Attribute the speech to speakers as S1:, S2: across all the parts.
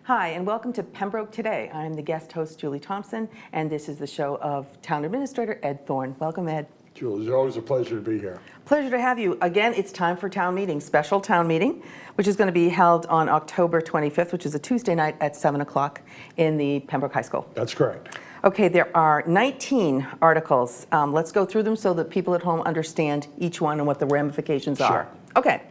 S1: Hi, and welcome to Pembroke Today. I'm the guest host, Julie Thompson, and this is the show of Town Administrator Ed Thorne. Welcome, Ed.
S2: Julie, it's always a pleasure to be here.
S1: Pleasure to have you. Again, it's time for town meeting, special town meeting, which is going to be held on October 25th, which is a Tuesday night at 7 o'clock in the Pembroke High School.
S2: That's correct.
S1: Okay, there are 19 articles. Let's go through them so that people at home understand each one and what the ramifications are. Okay.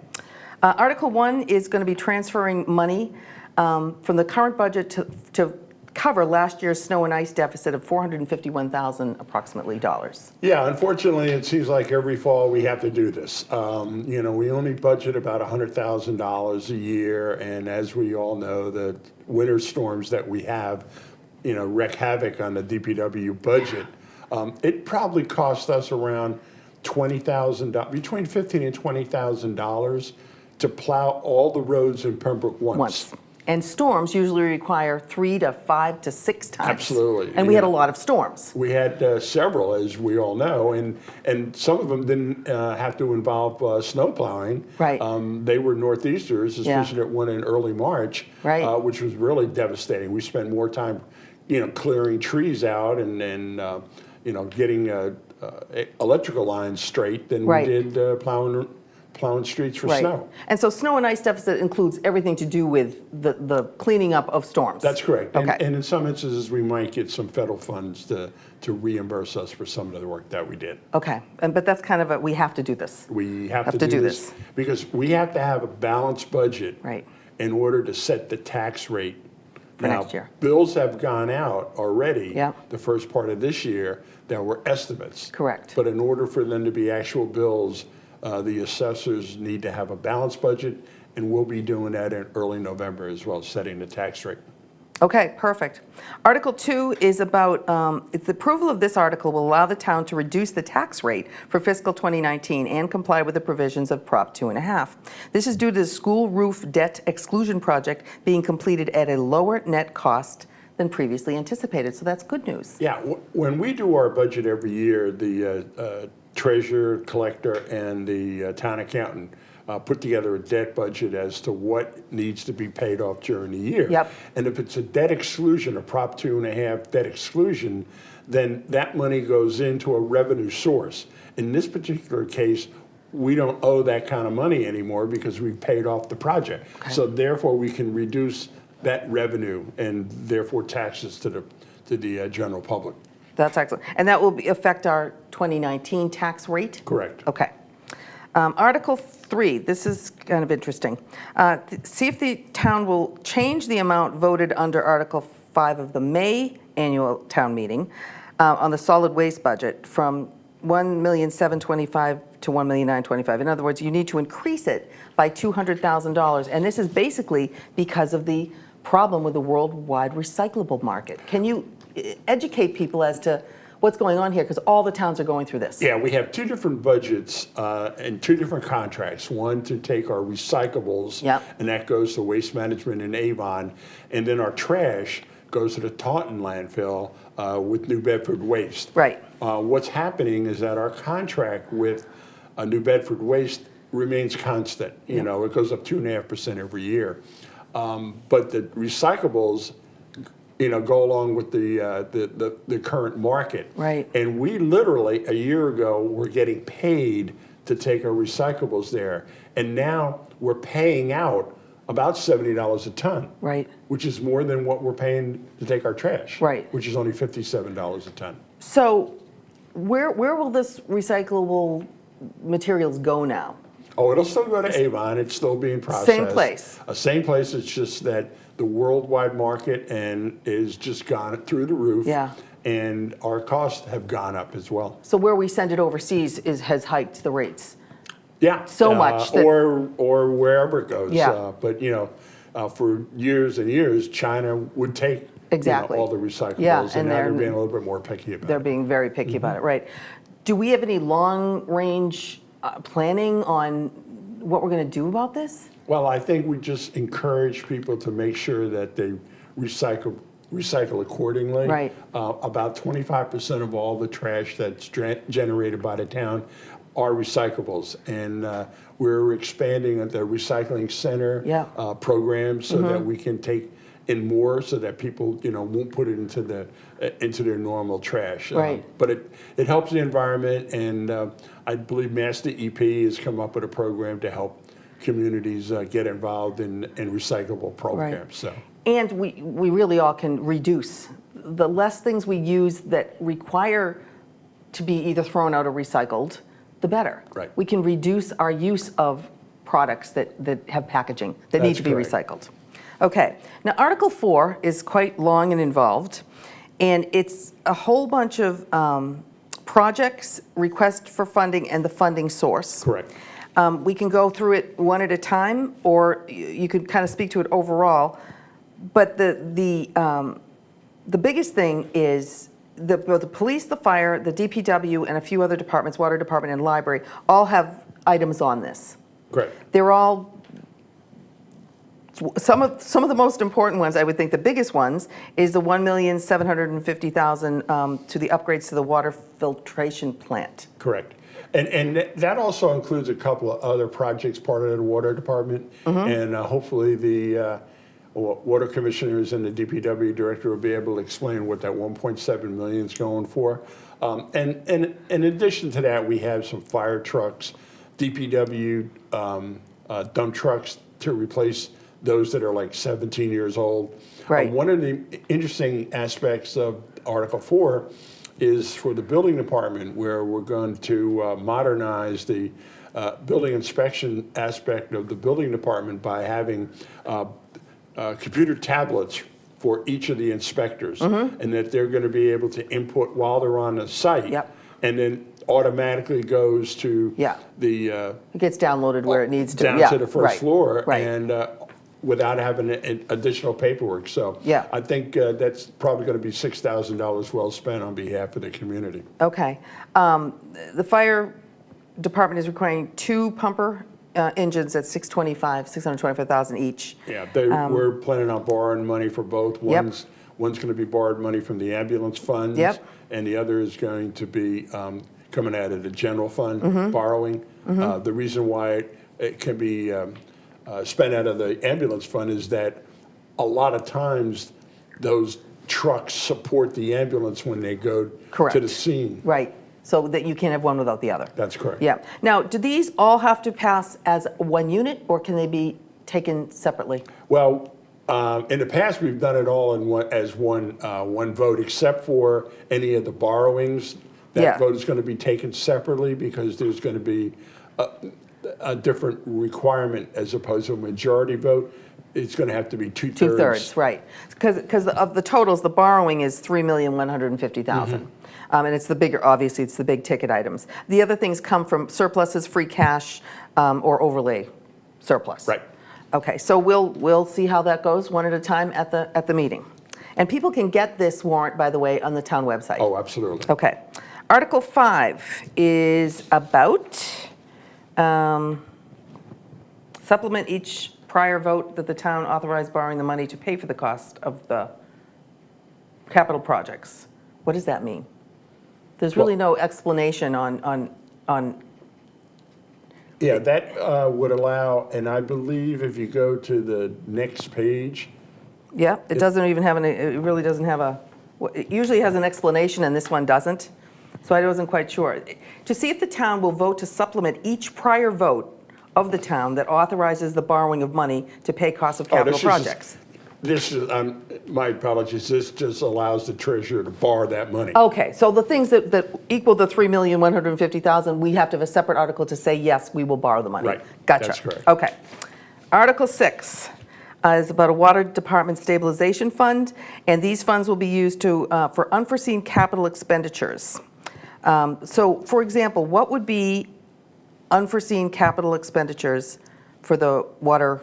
S1: Article 1 is going to be transferring money from the current budget to cover last year's snow and ice deficit of $451,000 approximately dollars.
S2: Yeah, unfortunately, it seems like every fall we have to do this. You know, we only budget about $100,000 a year, and as we all know, the winter storms that we have, you know, wreak havoc on the DPW budget. It probably cost us around $20,000, between $15,000 and $20,000 to plow all the roads in Pembroke once.
S1: And storms usually require 3 to 5 to 6 times.
S2: Absolutely.
S1: And we had a lot of storms.
S2: We had several, as we all know, and some of them didn't have to involve snow plowing.
S1: Right.
S2: They were northeasters, especially one in early March,
S1: right.
S2: Which was really devastating. We spent more time, you know, clearing trees out and you know, getting electrical lines straight than we did plowing streets for snow.
S1: And so snow and ice deficit includes everything to do with the cleaning up of storms.
S2: That's correct.
S1: Okay.
S2: And in some instances, we might get some federal funds to reimburse us for some of the work that we did.
S1: Okay, but that's kind of we have to do this.
S2: We have to do this because we have to have a balanced budget in order to set the tax rate.
S1: For next year.
S2: Bills have gone out already
S1: Yep.
S2: the first part of this year that were estimates.
S1: Correct.
S2: But in order for them to be actual bills, the assessors need to have a balanced budget, and we'll be doing that in early November as well, setting the tax rate.
S1: Okay, perfect. Article 2 is about, it's the approval of this article will allow the town to reduce the tax rate for fiscal 2019 and comply with the provisions of Prop 2.5. This is due to the school roof debt exclusion project being completed at a lower net cost than previously anticipated, so that's good news.
S2: Yeah, when we do our budget every year, the treasurer, collector, and the town accountant put together a debt budget as to what needs to be paid off during the year.
S1: Yep.
S2: And if it's a debt exclusion, a Prop 2.5 debt exclusion, then that money goes into a revenue source. In this particular case, we don't owe that kind of money anymore because we've paid off the project. Okay. So therefore, we can reduce that revenue and therefore taxes to the general public.
S1: That's excellent. And that will affect our 2019 tax rate?
S2: Correct.
S1: Okay. Article 3, this is kind of interesting. See if the town will change the amount voted under Article 5 of the May annual town meeting on the solid waste budget from $1,725,000 to $1,925,000. In other words, you need to increase it by $200,000. And this is basically because of the problem with the worldwide recyclable market. Can you educate people as to what's going on here, because all the towns are going through this?
S2: Yeah, we have two different budgets and two different contracts. One to take our recyclables, and that goes to Waste Management in Avon, and then our trash goes to the Taunton landfill with New Bedford Waste.
S1: Right.
S2: What's happening is that our contract with New Bedford Waste remains constant. You know, it goes up 2.5% every year. But the recyclables, you know, go along with the current market.
S1: Right.
S2: And we literally, a year ago, were getting paid to take our recyclables there. And now we're paying out about $70 a ton.
S1: Right.
S2: Which is more than what we're paying to take our trash.
S1: Right.
S2: Which is only $57 a ton.
S1: So where will this recyclable materials go now?
S2: Oh, it'll still go to Avon. It's still being processed.
S1: Same place.
S2: Same place. It's just that the worldwide market is just gone through the roof.
S1: Yeah.
S2: And our costs have gone up as well.
S1: So where we send it overseas has hiked the rates.
S2: Yeah.
S1: So much.
S2: Or wherever it goes.
S1: Yeah.
S2: But you know, for years and years, China would take all the recyclables, and now they're being a little bit more picky about it.
S1: They're being very picky about it, right? Do we have any long-range planning on what we're going to do about this?
S2: Well, I think we just encourage people to make sure that they recycle accordingly.
S1: Right.
S2: About 25% of all the trash that's generated by the town are recyclables, and we're expanding the recycling center program so that we can take in more so that people, won't put it into their normal trash.
S1: Right.
S2: But it helps the environment, and I believe Master EP has come up with a program to help communities get involved in recyclable programs. So.
S1: And we really all can reduce. The less things we use that require to be either thrown out or recycled, the better.
S2: Right.
S1: We can reduce our use of products that have packaging that need
S2: That's
S1: to be
S2: correct.
S1: recycled. Okay, now Article 4 is quite long and involved, and it's a whole bunch of projects, request for funding, and the funding source.
S2: Correct.
S1: We can go through it one at a time, or you could kind of speak to it overall. But the biggest thing is both the police, the fire, the DPW, and a few other departments, water department and library, all have items on this.
S2: Correct.
S1: They're all, some of the most important ones, I would think the biggest ones, is the $1,750,000 to the upgrades to the water filtration plant.
S2: Correct. And that also includes a couple of other projects part of the water department. And hopefully the water commissioners and the DPW director will be able to explain what that 1.7 million is going for. And in addition to that, we have some fire trucks, DPW dump trucks to replace those that are like 17 years old.
S1: Right.
S2: One of the interesting aspects of Article 4 is for the building department, where we're going to modernize the building inspection aspect of the building department by having computer tablets for each of the inspectors, and that they're going to be able to input while they're on the site.
S1: Yep.
S2: And then automatically goes to the
S1: It gets downloaded where it needs to.
S2: down
S1: Yeah,
S2: to the first
S1: right,
S2: floor,
S1: right.
S2: and without having additional paperwork. So
S1: Yeah.
S2: I think that's probably going to be $6,000 well spent on behalf of the community.
S1: Okay. The fire department is requiring 2 pumper engines at $625,000 each.
S2: Yeah, we're planning on borrowing money for both. One's going to be borrowed money from the ambulance funds, and the other is going to be coming out of the general fund borrowing. The reason why it can be spent out of the ambulance fund is that a lot of times those trucks support the ambulance when they go to the scene.
S1: Right, so that you can't have one without the other.
S2: That's correct.
S1: Yeah. Now, do these all have to pass as one unit, or can they be taken separately?
S2: Well, in the past, we've done it all in one vote, except for any of the borrowings. That vote is going to be taken separately because there's going to be a different requirement as opposed to a majority vote. It's going to have to be two-thirds.
S1: Two-thirds, right. Because of the totals, the borrowing is $3,150,000. And it's the bigger, obviously, it's the big ticket items. The other things come from surpluses, free cash, or overlay surplus.
S2: Right.
S1: Okay, so we'll see how that goes one at a time at the meeting. And people can get this warrant, by the way, on the town website.
S2: Oh, absolutely.
S1: Okay. Article 5 is about supplement each prior vote that the town authorized borrowing the money to pay for the cost of the capital projects. What does that mean? There's really no explanation on.
S2: Yeah, that would allow, and I believe if you go to the next page.
S1: Yeah, it doesn't even have it really doesn't have it usually has an explanation, and this one doesn't. So I wasn't quite sure. To see if the town will vote to supplement each prior vote of the town that authorizes the borrowing of money to pay costs of capital projects.
S2: This is, my apologies, this just allows the treasurer to borrow that money.
S1: Okay, so the things that equal the $3,150,000, we have to have a separate article to say, yes, we will borrow the money.
S2: Right,
S1: Gotcha.
S2: that's correct.
S1: Okay. Article 6 is about a water department stabilization fund, and these funds will be used for unforeseen capital expenditures. So, for example, what would be unforeseen capital expenditures for the water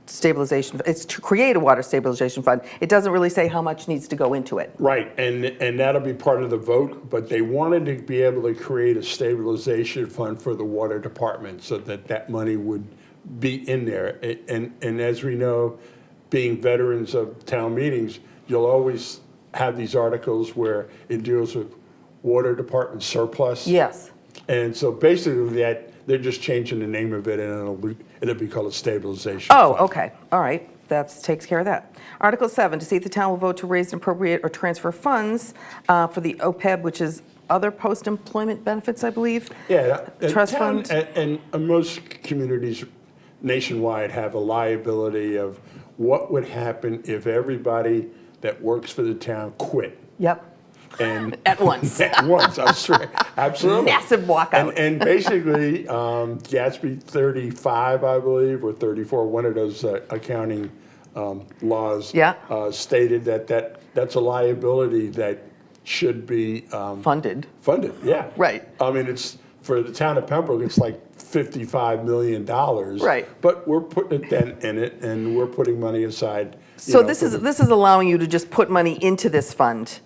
S1: stabilization? It's to create a water stabilization fund. It doesn't really say how much needs to go into it.
S2: Right, and that'll be part of the vote, but they wanted to be able to create a stabilization fund for the water department so that money would be in there. And as we know, being veterans of town meetings, you'll always have these articles where it deals with water department surplus.
S1: Yes.
S2: And so basically they're just changing the name of it, and it'll be called a stabilization
S1: Oh,
S2: fund.
S1: okay. All right. that takes care of that. Article 7, to see if the town will vote to raise, appropriate, or transfer funds for the OPEB, which is other post-employment benefits, I believe.
S2: Yeah,
S1: Trust
S2: town,
S1: fund.
S2: and most communities nationwide have a liability of what would happen if everybody that works for the town quit.
S1: Yep,
S2: And
S1: at once.
S2: at once, I'm sure, absolutely.
S1: Massive walkout.
S2: And basically, Gatsby 35, I believe, or 34, one of those accounting laws
S1: Yeah.
S2: stated that's a liability that should be
S1: Funded.
S2: funded, yeah.
S1: Right.
S2: I mean, it's, for the town of Pembroke, it's like $55 million.
S1: Right.
S2: But we're putting a dent in it, and we're putting money aside. you
S1: So
S2: know,
S1: this
S2: for
S1: is,
S2: the-
S1: this is allowing you to just put money into this fund.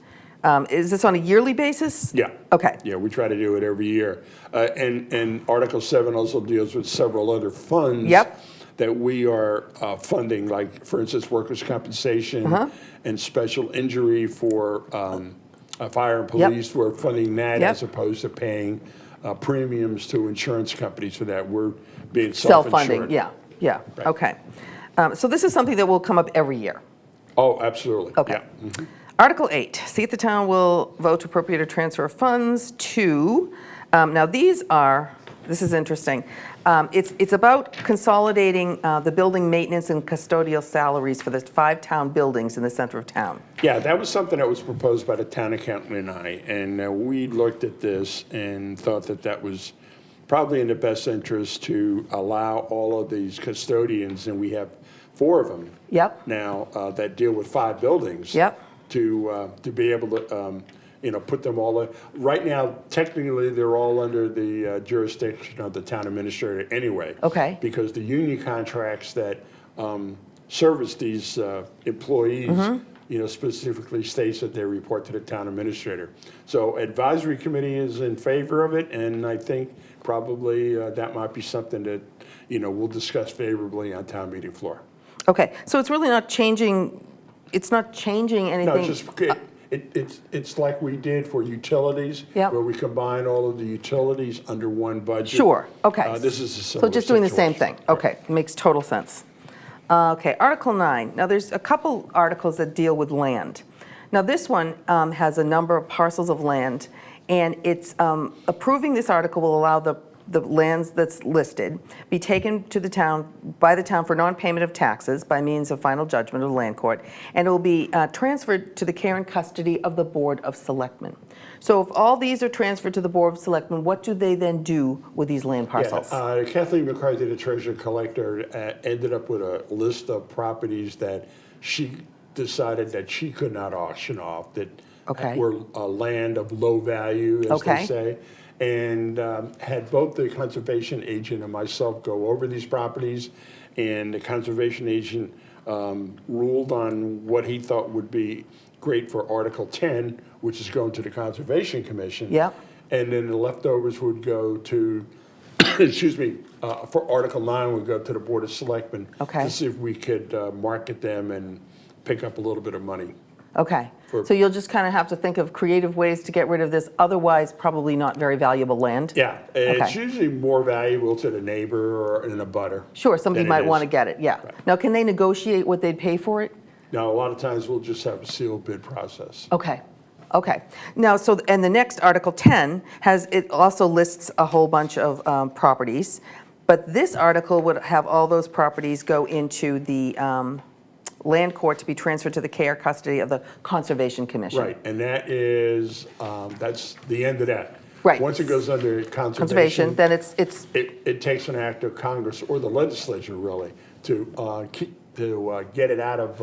S1: Is this on a yearly basis?
S2: Yeah.
S1: Okay.
S2: Yeah, we try to do it every year. And Article 7 also deals with several other funds.
S1: Yep.
S2: That we are funding, like, for instance, workers' compensation
S1: Uh-huh.
S2: and special injury for fire and police. We're funding that
S1: Yep.
S2: as opposed to paying premiums to insurance companies for that. We're being
S1: Self-funding,
S2: self-insured.
S1: yeah,
S2: Right.
S1: okay. So this is something that will come up every year.
S2: Oh, absolutely.
S1: Okay.
S2: Yeah. Mhm.
S1: Article 8, see if the town will vote to appropriate or transfer funds to, now these are, this is interesting. It's about consolidating the building maintenance and custodial salaries for the 5 town buildings in the center of town.
S2: Yeah, that was something that was proposed by the town accountant and I, and we looked at this and thought that that was probably in the best interest to allow all of these custodians, and we have 4 of them
S1: Yep,
S2: now that deal with 5 buildings.
S1: Yep.
S2: To be able to, put them all in. Right now, technically, they're all under the jurisdiction of the town administrator anyway.
S1: Okay.
S2: Because the union contracts that service these employees,
S1: Mm-hmm.
S2: specifically states that they report to the town administrator. So advisory committee is in favor of it, and I think probably that might be something that, we'll discuss favorably on town meeting floor.
S1: okay, so it's really not changing, it's not changing anything?
S2: No, it's like we did for utilities.
S1: Yep.
S2: Where we combine all of the utilities under one budget.
S1: Sure, okay.
S2: This is a similar
S1: So just doing the same
S2: situation.
S1: thing, okay, makes total sense. Okay, Article 9, now there's a couple articles that deal with land. Now this one has a number of parcels of land, and it's, approving this article will allow the lands that's listed be taken to the town, by the town for non-payment of taxes by means of final judgment of the land court, and it will be transferred to the care and custody of the Board of Selectmen. So if all these are transferred to the Board of Selectmen, what do they then do with these land parcels?
S2: Yeah, Kathleen McCarthy, the treasurer collector, ended up with a list of properties that she decided that she could not auction off, that
S1: Okay.
S2: were land of low value, as
S1: Okay.
S2: they say. And had both the conservation agent and myself go over these properties, and the conservation agent ruled on what he thought would be great for Article 10, which is going to the Conservation Commission.
S1: Yep.
S2: And then the leftovers would go to, excuse me, for Article 9 would go to the Board of Selectmen.
S1: Okay.
S2: To see if we could market them and pick up a little bit of money.
S1: Okay,
S2: For-
S1: so you'll just kind of have to think of creative ways to get rid of this otherwise probably not very valuable land?
S2: Yeah, it's
S1: Okay.
S2: usually more valuable to the neighbor or in a butter.
S1: Sure, somebody
S2: than it
S1: might
S2: is.
S1: want to get it, yeah.
S2: Right.
S1: Now, can they negotiate what they'd pay for it?
S2: Now, a lot of times we'll just have a sealed bid process.
S1: Okay, okay. Now, so, and the next, Article 10, it also lists a whole bunch of properties, but this article would have all those properties go into the land court to be transferred to the care custody of the Conservation Commission.
S2: Right, and that is, that's the end of that.
S1: Right.
S2: Once it goes under
S1: Conservation,
S2: conservation,
S1: then it's,
S2: it takes an act of Congress or the legislature really to get it out of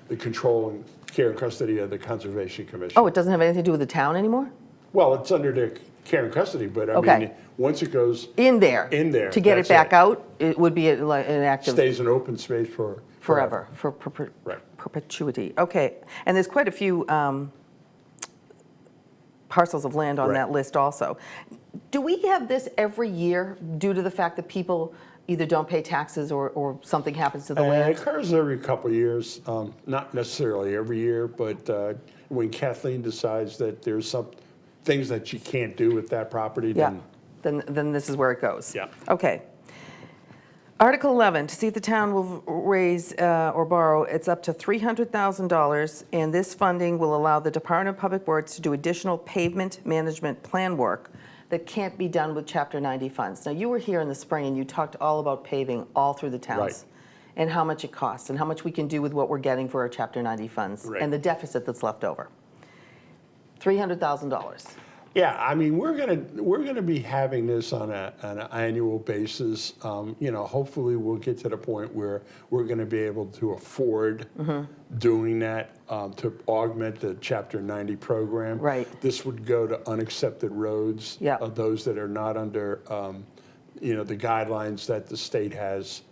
S2: the control and care and custody of the Conservation Commission.
S1: oh, it doesn't have anything to do with the town anymore?
S2: Well, it's under the care and custody, but I
S1: Okay.
S2: mean, once it goes,
S1: In there?
S2: In there,
S1: To get it
S2: that's
S1: back
S2: it.
S1: out, it would be like an act of
S2: stays in open space for
S1: forever, for
S2: Right.
S1: perpetuity. Okay, and there's quite a few parcels of land on
S2: Right.
S1: that list also. Do we have this every year due to the fact that people either don't pay taxes or something happens to the
S2: It
S1: land?
S2: occurs every couple of years, not necessarily every year, but when Kathleen decides that there's some things that she can't do with that property,
S1: Yeah,
S2: then
S1: then this is where it goes.
S2: Yeah.
S1: Okay. Article 11, to see if the town will raise or borrow, it's up to $300,000, and this funding will allow the Department of Public Works to do additional pavement management plan work that can't be done with Chapter 90 funds. Now, you were here in the spring, and you talked all about paving all through the towns.
S2: Right.
S1: And how much it costs, and how much we can do with what we're getting for our Chapter 90 funds,
S2: Right.
S1: and the deficit that's left over. $300,000.
S2: Yeah, I mean, we're gonna be having this on an annual basis. You know, hopefully we'll get to the point where we're gonna be able to afford doing that to augment the Chapter 90 program.
S1: Right.
S2: This would go to unaccepted roads.
S1: Yeah.
S2: Those that are not under, you know, the guidelines that the state has.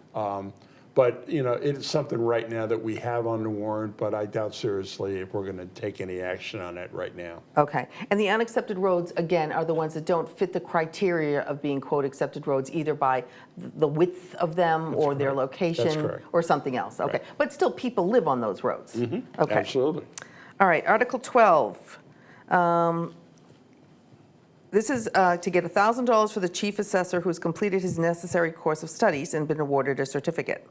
S2: But, you know, it's something right now that we have on the warrant, but I doubt seriously if we're going to take any action on it right now.
S1: Okay, and the unaccepted roads, again, are the ones that don't fit the criteria of being, quote, accepted roads, either by the width of them or their location
S2: correct.
S1: or something else. Okay,
S2: Right.
S1: but still, people live on those roads. Okay.
S2: Absolutely.
S1: All right, Article 12. This is to get $1,000 for the chief assessor who's completed his necessary course of studies and been awarded a certificate.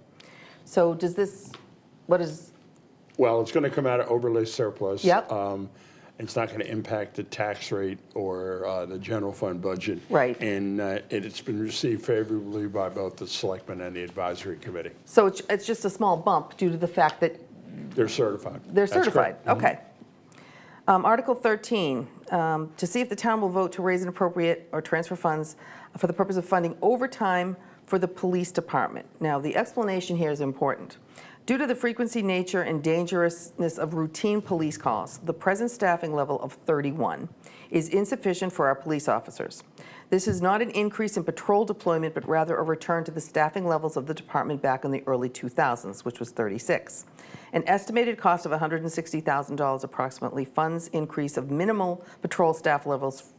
S1: So does this, what is,
S2: Well, it's going to come out of overlay surplus.
S1: Yep.
S2: It's not going to impact the tax rate or the general fund budget.
S1: Right.
S2: And it's been received favorably by both the selectmen and the advisory committee.
S1: so it's just a small bump due to the fact that
S2: They're certified.
S1: they're
S2: That's
S1: certified?
S2: correct.
S1: Okay. Article 13, to see if the town will vote to raise and appropriate or transfer funds for the purpose of funding overtime for the police department. Now, the explanation here is important. Due to the frequency, nature, and dangerousness of routine police calls, the present staffing level of 31 is insufficient for our police officers. This is not an increase in patrol deployment, but rather a return to the staffing levels of the department back in the early 2000s, which was 36. An estimated cost of $160,000 approximately funds increase of minimal patrol staff levels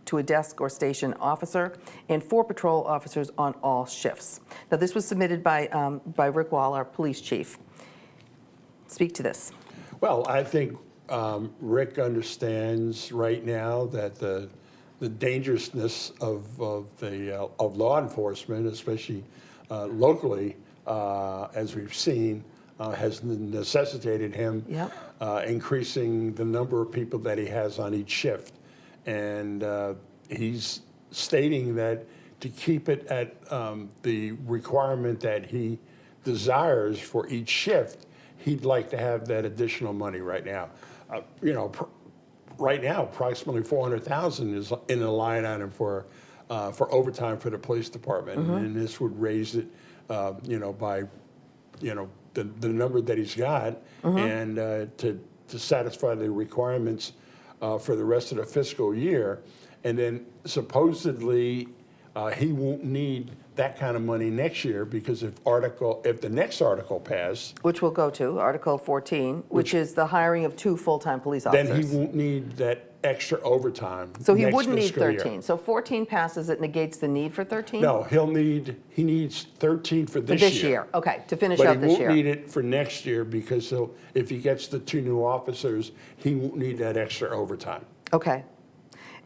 S1: to a desk or station officer and 4 patrol officers on all shifts. Now, this was submitted by Rick Wall, our police chief. Speak to this.
S2: Well, I think Rick understands right now that the dangerousness of law enforcement, especially locally, as we've seen, has necessitated him
S1: Yep.
S2: increasing the number of people that he has on each shift. And he's stating that to keep it at the requirement that he desires for each shift, he'd like to have that additional money right now. You know, right now, approximately $400,000 is in the line item for overtime for the police department, and this would raise it, you know, by, you know, the number that he's got, and to satisfy the requirements for the rest of the fiscal year. And then supposedly he won't need that kind of money next year, because if the next article passed,
S1: Which we'll go to, Article 14, which is the hiring of 2 full-time police officers.
S2: then he won't need that extra overtime.
S1: So he
S2: next
S1: wouldn't need
S2: fiscal year.
S1: 13. So 14 passes, it negates the need for 13?
S2: No, he needs 13 for
S1: For
S2: this
S1: this year, okay, to finish
S2: But
S1: out
S2: he
S1: this
S2: won't
S1: year.
S2: need it for next year, because if he gets the 2 new officers, he won't need that extra overtime.
S1: Okay.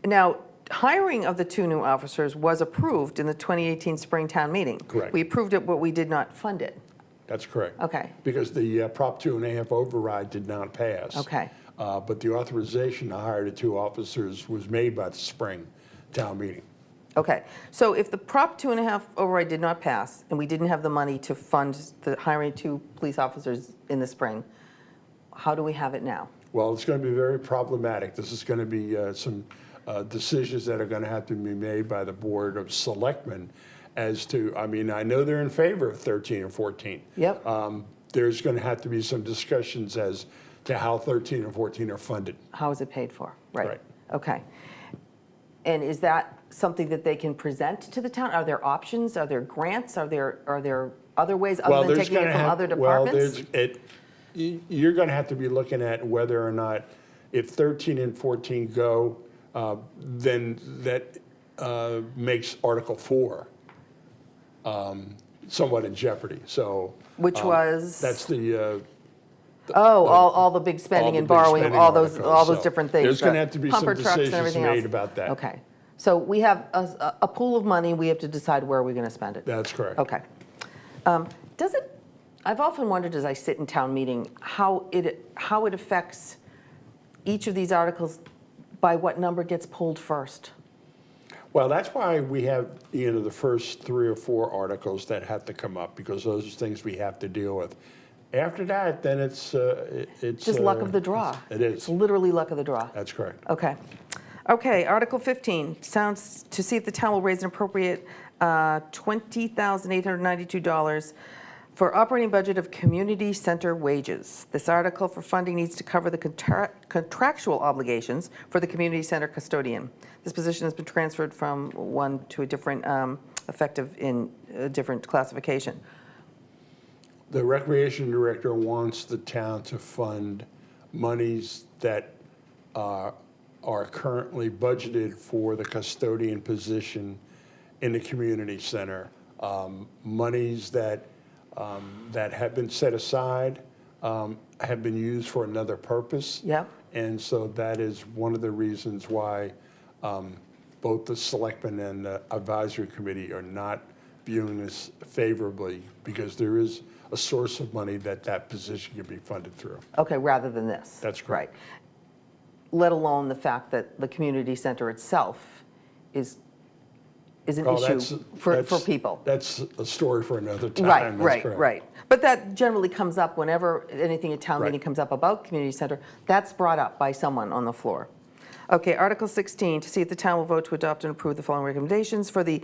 S1: Now, hiring of the 2 new officers was approved in the 2018 spring town meeting.
S2: Correct.
S1: We approved it, but we did not fund it.
S2: That's correct.
S1: Okay.
S2: Because the Prop 2.5 override did not pass.
S1: Okay.
S2: But the authorization to hire the 2 officers was made by the spring town meeting.
S1: Okay, so if the Prop 2.5 override did not pass, and we didn't have the money to fund the hiring 2 police officers in the spring, how do we have it now?
S2: Well, it's going to be very problematic. This is going to be some decisions that are going to have to be made by the Board of Selectmen as to, I mean, I know they're in favor of 13 and 14.
S1: Yep.
S2: There's going to have to be some discussions as to how 13 and 14 are funded.
S1: How is it paid for? Right.
S2: Right.
S1: Okay. And is that something that they can present to the town? Are there options? Are there grants? Are there other ways other than taking it from other departments?
S2: You're going to have to be looking at whether or not, if 13 and 14 go, then that makes Article 4 somewhat in jeopardy. So
S1: Which was?
S2: that's the
S1: all the big spending
S2: all the
S1: and
S2: big
S1: borrowing,
S2: spending
S1: all those
S2: articles. So
S1: different things.
S2: there's gonna
S1: the
S2: have to be some
S1: pumper trucks and
S2: decisions
S1: everything
S2: made
S1: else.
S2: about that.
S1: Okay. So we have a pool of money. We have to decide where we're going to spend it.
S2: That's correct.
S1: Okay. Does it, I've often wondered as I sit in town meeting, how it affects each of these articles by what number gets pulled first.
S2: Well, that's why we have, the first 3 or 4 articles that have to come up, because those are things we have to deal with. After that, then it's
S1: Just luck of the draw.
S2: It is.
S1: It's literally luck of the draw.
S2: That's correct.
S1: Okay. Okay, Article 15, sounds to see if the town will raise an appropriate $20,892 for operating budget of community center wages. This article for funding needs to cover the contractual obligations for the community center custodian. This position has been transferred from one to a different, effective in a different classification.
S2: The recreation director wants the town to fund monies that are currently budgeted for the custodian position in the community center. Monies that have been set aside have been used for another purpose.
S1: Yep.
S2: And so that is one of the reasons why both the selectmen and the advisory committee are not viewing this favorably, because there is a source of money that position can be funded through.
S1: Okay, rather than this.
S2: That's correct.
S1: Right. Let alone the fact that the community center itself is an issue for people.
S2: That's a story for another time.
S1: Right,
S2: That's
S1: right,
S2: correct.
S1: right. But that generally comes up whenever anything at town
S2: Right.
S1: meeting comes up about community center, that's brought up by someone on the floor. Okay, Article 16, to see if the town will vote to adopt and approve the following recommendations for the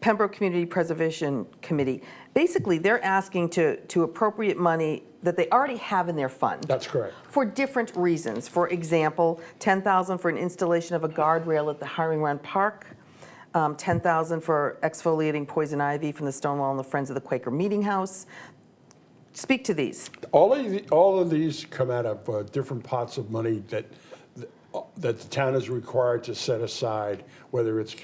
S1: Pembroke Community Preservation Committee. Basically, they're asking to appropriate money that they already have in their fund.
S2: That's correct.
S1: For different reasons. For example, $10,000 for an installation of a guardrail at the Hiring Run Park, $10,000 for exfoliating poison ivy from the stone wall in the Friends of the Quaker Meeting House. Speak to these.
S2: All of these come out of different pots of money that the town is required to set aside, whether it's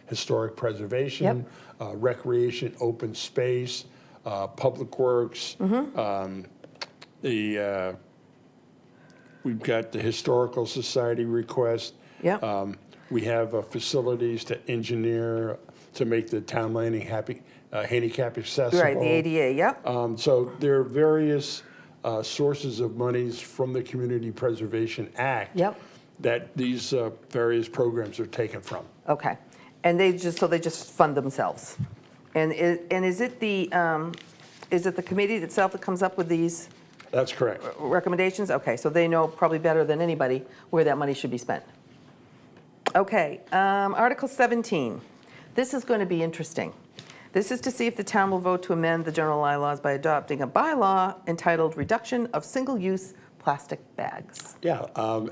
S2: historic preservation, recreation, open space, public works. We've got the Historical Society request.
S1: Yep.
S2: We have facilities to engineer to make the town landing handicap accessible.
S1: Right, the ADA, yep.
S2: So there are various sources of monies from the Community Preservation Act
S1: Yep.
S2: that these various programs are taken from.
S1: Okay. And they just fund themselves. And is it the committee itself that comes up with these
S2: That's correct.
S1: recommendations? Okay, so they know probably better than anybody where that money should be spent. Okay, Article 17. This is going to be interesting. This is to see if the town will vote to amend the general bylaws by adopting a bylaw entitled Reduction of Single-Use Plastic Bags.
S2: Yeah,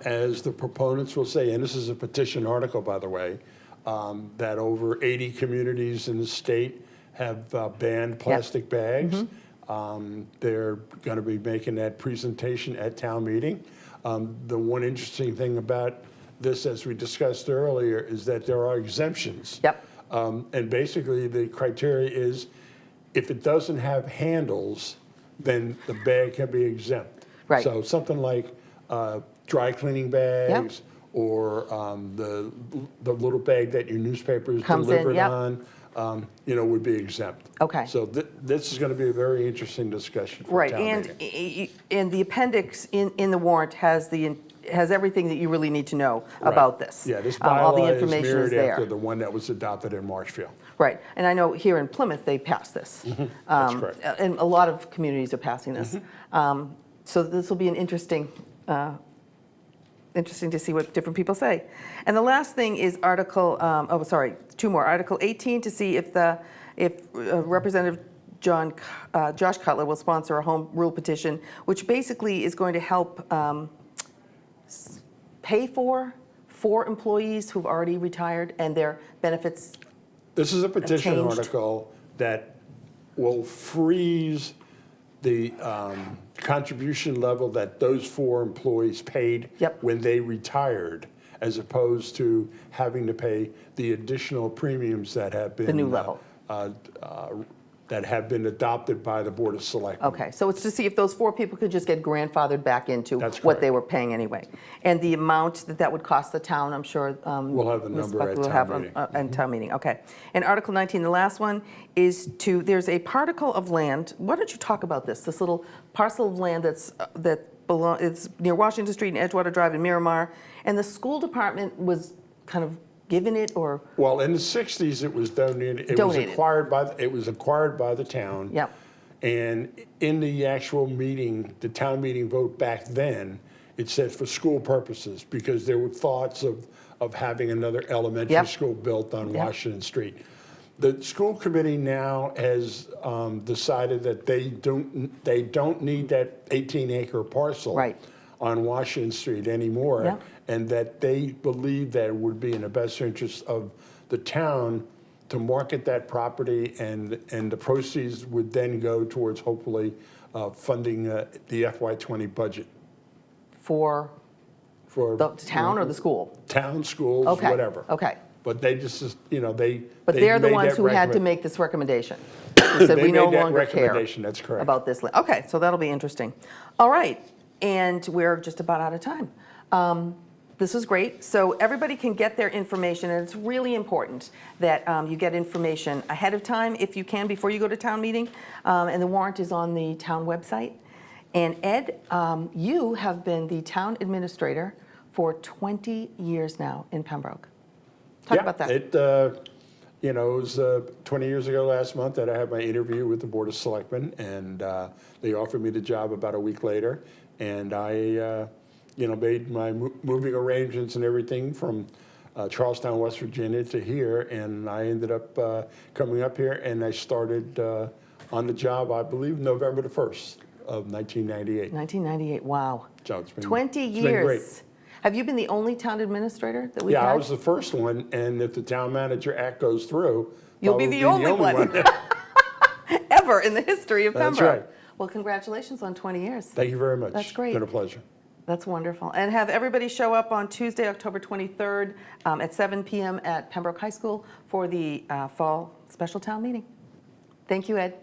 S2: as the proponents will say, and this is a petition article, by the way, that over 80 communities in the state have banned plastic bags. They're going to be making that presentation at town meeting. The one interesting thing about this, as we discussed earlier, is that there are exemptions.
S1: Yep.
S2: And basically, the criteria is if it doesn't have handles, then the bag can be exempt.
S1: Right.
S2: So something like dry cleaning bags, or the little bag that your newspaper is
S1: Comes in,
S2: delivered
S1: yep.
S2: on, would be exempt.
S1: Okay.
S2: So this is going to be a very interesting discussion for
S1: Right,
S2: town
S1: and
S2: meeting.
S1: and the appendix in the warrant has everything that you really need to know about this.
S2: Yeah, this
S1: All the
S2: bylaw is
S1: information
S2: mirrored
S1: is
S2: after
S1: there.
S2: the one that was adopted in Marshfield.
S1: Right, and I know here in Plymouth, they passed this.
S2: That's correct.
S1: And a lot of communities are passing this. So this will be an interesting to see what different people say. And the last thing is two more. Article 18, to see if Representative Josh Cutler will sponsor a home rule petition, which basically is going to help pay for employees who've already retired and their benefits.
S2: This is a petition
S1: changed.
S2: article that will freeze the contribution level that those 4 employees paid
S1: Yep.
S2: when they retired, as opposed to having to pay the additional premiums that have been
S1: The new level.
S2: that have been adopted by the Board of Selectmen.
S1: Okay, so it's to see if those 4 people could just get grandfathered back into
S2: That's
S1: what they
S2: correct.
S1: were paying anyway. And the amount that would cost the town, I'm sure.
S2: We'll have the
S1: Ms.
S2: number
S1: Buck
S2: at
S1: will
S2: town
S1: have
S2: meeting.
S1: at town meeting, okay. And Article 19, the last one, is there's a particle of land, why don't you talk about this little parcel of land it's near Washington Street and Edgewater Drive in Miramar, and the school department was kind of given it, or?
S2: Well, in the 60s, it was donated. It
S1: Donated.
S2: was acquired by the town.
S1: Yep.
S2: And in the actual meeting, the town meeting vote back then, it said for school purposes, because there were thoughts of having another elementary
S1: Yep.
S2: school built on
S1: Yep.
S2: Washington Street. The school committee now has decided that they don't need that 18-acre parcel
S1: Right.
S2: on Washington Street anymore,
S1: Yep.
S2: and that they believe that it would be in the best interest of the town to market that property, and the proceeds would then go towards hopefully funding the FY20 budget
S1: For
S2: for
S1: the town or the school?
S2: town, schools,
S1: Okay,
S2: whatever.
S1: okay.
S2: But they just, you know, they.
S1: But
S2: they
S1: they're the
S2: made
S1: ones
S2: that
S1: who had to
S2: recommend-
S1: make this recommendation. They said,
S2: They
S1: we no
S2: made that
S1: longer care
S2: recommendation, that's correct.
S1: about this land. Okay, so that'll be interesting. All right, and we're just about out of time. This is great. So everybody can get their information, and it's really important that you get information ahead of time, if you can, before you go to town meeting. And the warrant is on the town website. And Ed, you have been the town administrator for 20 years now in Pembroke. Talk about that.
S2: You know, it was 20 years ago last month that I had my interview with the Board of Selectmen, and they offered me the job about a week later. And I, you know, made my moving arrangements and everything from Charlestown, West Virginia to here. And I ended up coming up here, and I started on the job, I believe, November the 1st of 1998.
S1: 1998, wow.
S2: So it's been
S1: 20
S2: it's
S1: years.
S2: been great.
S1: Have you been the only town administrator that we've had?
S2: Yeah, I was the first one, and if the town manager act goes through,
S1: You'll be
S2: probably
S1: the only one. Ever in the history of
S2: That's
S1: Pembroke.
S2: right.
S1: Well, congratulations on 20 years.
S2: Thank you very much.
S1: That's great.
S2: It's been a pleasure.
S1: That's wonderful. And have everybody show up on Tuesday, October 23rd at 7 p.m. at Pembroke High School for the fall special town meeting. Thank you, Ed.